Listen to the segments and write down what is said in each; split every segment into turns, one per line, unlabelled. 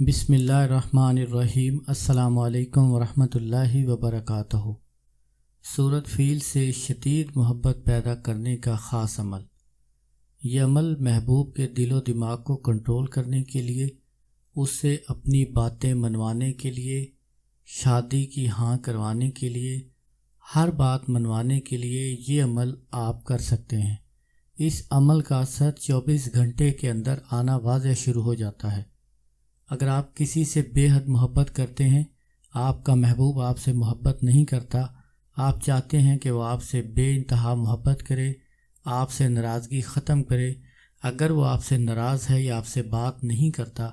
بسم اللہ الرحمن الرحیم۔ السلام علیکم ورحمۃ اللہ وبرکاتہ۔ سورۃ فیل سے شدید محبت پیدا کرنے کا خاص عمل۔ یہ عمل محبوب کے دل و دماغ کو کنٹرول کرنے کے لیے، اس سے اپنی باتیں منوانے کے لیے، شادی کی ہاں کروانے کے لیے، ہر بات منوانے کے لیے یہ عمل آپ کر سکتے ہیں۔ اس عمل کا اثر 24 گھنٹے کے اندر آنا واضح شروع ہو جاتا ہے۔ اگر آپ کسی سے بے حد محبت کرتے ہیں، آپ کا محبوب آپ سے محبت نہیں کرتا، آپ چاہتے ہیں کہ وہ آپ سے بے انتہا محبت کرے، آپ سے ناراضگی ختم کرے، اگر وہ آپ سے ناراض ہے یا آپ سے بات نہیں کرتا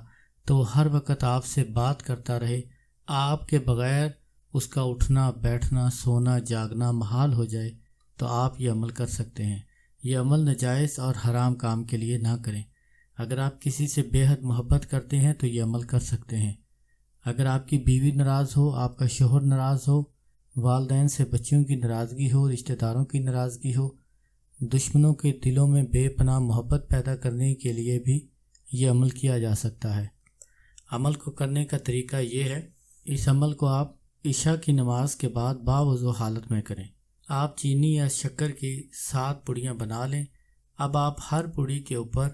تو وہ ہر وقت آپ سے بات کرتا رہے، آپ کے بغیر اس کا اٹھنا بیٹھنا سونا جاگنا محال ہو جائے، تو آپ یہ عمل کر سکتے ہیں۔ یہ عمل ناجائز اور حرام کام کے لیے نہ کریں۔ اگر آپ کسی سے بے حد محبت کرتے ہیں تو یہ عمل کر سکتے ہیں۔ اگر آپ کی بیوی ناراض ہو، آپ کا شوہر ناراض ہو، والدین سے بچوں کی ناراضگی ہو، رشتہ داروں کی ناراضگی ہو، دشمنوں کے دلوں میں بے پناہ محبت پیدا کرنے کے لیے بھی یہ عمل کیا جا سکتا ہے۔ عمل کو کرنے کا طریقہ یہ ہے، اس عمل کو آپ عشاء کی نماز کے بعد باوضو حالت میں کریں۔ آپ چینی یا شکر کی 7 پڑیاں بنا لیں۔ اب آپ ہر پڑی کے اوپر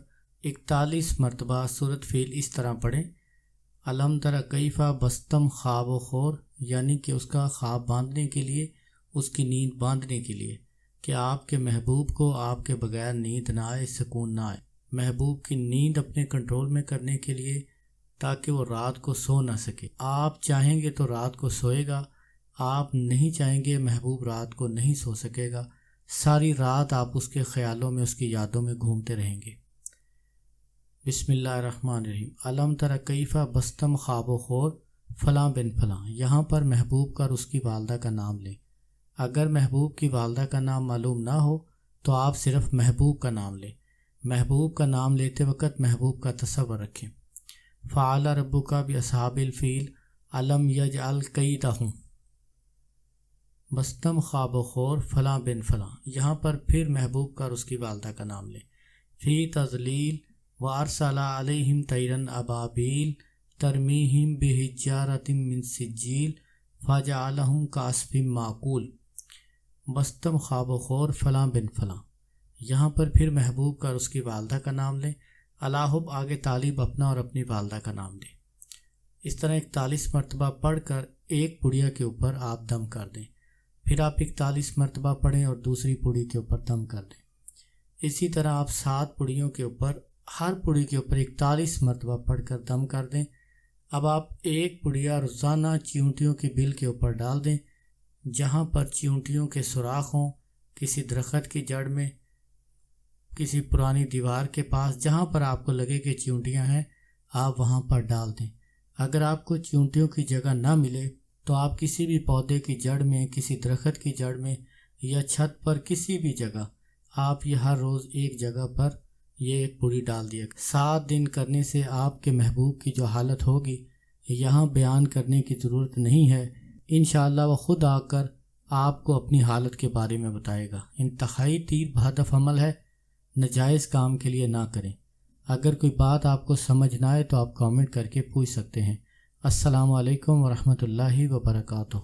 41 مرتبہ سورۃ فیل اس طرح پڑھیں: الم تر کیف بستم خواب و خور، یعنی کہ اس کا خواب باندھنے کے لیے، اس کی نیند باندھنے کے لیے کہ آپ کے محبوب کو آپ کے بغیر نیند نہ آئے، سکون نہ آئے۔ محبوب کی نیند اپنے کنٹرول میں کرنے کے لیے تاکہ وہ رات کو سو نہ سکے۔ آپ چاہیں گے تو رات کو سوئے گا، آپ نہیں چاہیں گے محبوب رات کو نہیں سو سکے گا، ساری رات آپ اس کے خیالوں میں، اس کی یادوں میں گھومتے رہیں گے۔ بسم اللہ الرحمن الرحیم۔ الم تر کیف بستم خواب و خور فلاں بن فلاں، یہاں پر محبوب کا اور اس کی والدہ کا نام لیں۔ اگر محبوب کی والدہ کا نام معلوم نہ ہو تو آپ صرف محبوب کا نام لیں۔ محبوب کا نام لیتے وقت محبوب کا تصور رکھیں۔ فعل ربک باصحاب الفیل الم یجعل کیدہم، بستم خواب و خور فلاں بن فلاں، یہاں پر پھر محبوب کا اور اس کی والدہ کا نام لیں۔ فی تضلیل وارسل علیہم طیرا ابابیل ترمیہم بحجارۃ من سجیل فجعلہم کعصف معقول، بستم خواب و خور فلاں بن فلاں، یہاں پر پھر محبوب کا اور اس کی والدہ کا نام لیں۔ الہب آگے طالب اپنا اور اپنی والدہ کا نام دیں۔ اس طرح 41 مرتبہ پڑھ کر ایک پڑیا کے اوپر آپ دم کر دیں، پھر آپ 41 مرتبہ پڑھیں اور دوسری پڑی کے اوپر دم کر دیں۔ اسی طرح آپ 7 پڑیوں کے اوپر، ہر پڑی کے اوپر 41 مرتبہ پڑھ کر دم کر دیں۔ اب آپ ایک پڑیا روزانہ چیونٹیوں کی بل کے اوپر ڈال دیں، جہاں پر چیونٹیوں کے سوراخ ہوں، کسی درخت کی جڑ میں، کسی پرانی دیوار کے پاس، جہاں پر آپ کو لگے کہ چیونٹیاں ہیں آپ وہاں پر ڈال دیں۔ اگر آپ کو چیونٹیوں کی جگہ نہ ملے تو آپ کسی بھی پودے کی جڑ میں، کسی درخت کی جڑ میں یا چھت پر کسی بھی جگہ آپ یہ ہر روز ایک جگہ پر یہ ایک پڑی ڈال دیا۔ 7 دن کرنے سے آپ کے محبوب کی جو حالت ہوگی یہاں بیان کرنے کی ضرورت نہیں ہے، انشاءاللہ وہ خود آ کر آپ کو اپنی حالت کے بارے میں بتائے گا۔ انتہائی تیر بہدف عمل ہے، ناجائز کام کے لیے نہ کریں۔ اگر کوئی بات آپ کو سمجھ نہ آئے تو آپ کامنٹ کر کے پوچھ سکتے ہیں۔ السلام علیکم ورحمۃ اللہ وبرکاتہ۔